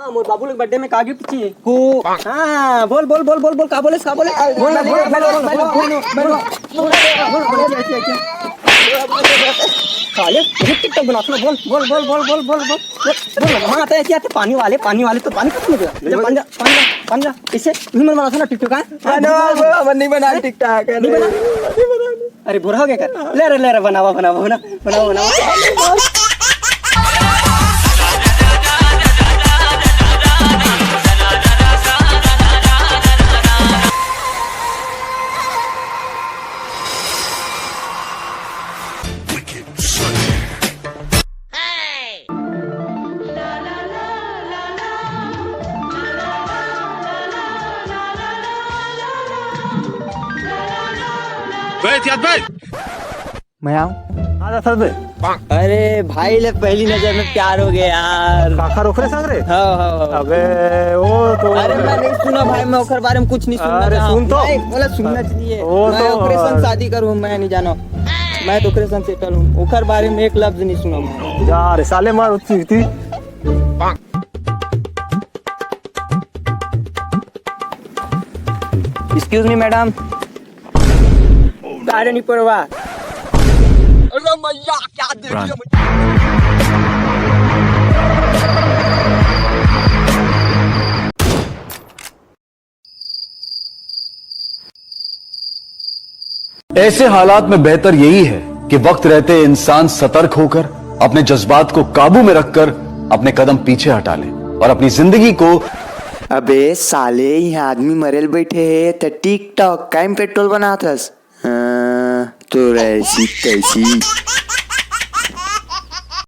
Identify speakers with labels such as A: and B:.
A: हाँ मोर बाबू लोग बर्थडे में का गिफ्ट चाहिए को। हाँ बोल बोल बोल बोल बोल का बोले बोल काले टिकटॉक बना बोल बोल बोल बोल बोल बोल बोल बोल वहाँ आता है क्या पानी वाले तो पानी खत्म हो गया पंजा पंजा पंजा इसे नहीं बना था ना टिकटॉक का नहीं बना टिकटॉक अरे बुरा हो गया कर ले रे बनावा बनावा बनावा बनावा बनावा
B: मैं आऊं
C: आजा सर बे
B: अरे भाई ले पहली नजर में प्यार हो गया यार।
C: काका रोक रहे संग रे
B: हाँ।
C: अबे वो तो
B: अरे मैं नहीं सुना भाई, मैं ओकर बारे में कुछ नहीं सुना।
C: अरे सुन तो
B: बोला सुनना चाहिए।
C: वो
B: मैं
C: तो
B: ओकरे संग शादी करूं, मैं नहीं जानो, मैं तो ओकरे संग सेटल हूं। ओकर बारे में एक लफ्ज नहीं सुना मैं।
C: जा रे साले मार उठी थी
B: एक्सक्यूज मी मैडम।
A: गाड़ी नहीं पड़वा
D: ऐसे हालात में बेहतर यही है कि वक्त रहते इंसान सतर्क होकर अपने जज्बात को काबू में रखकर अपने कदम पीछे हटा ले और अपनी जिंदगी को।
E: अबे साले यहाँ आदमी मरेल बैठे है तो टिकटॉक काइम पेट्रोल बनाथस तो ऐसी तैसी।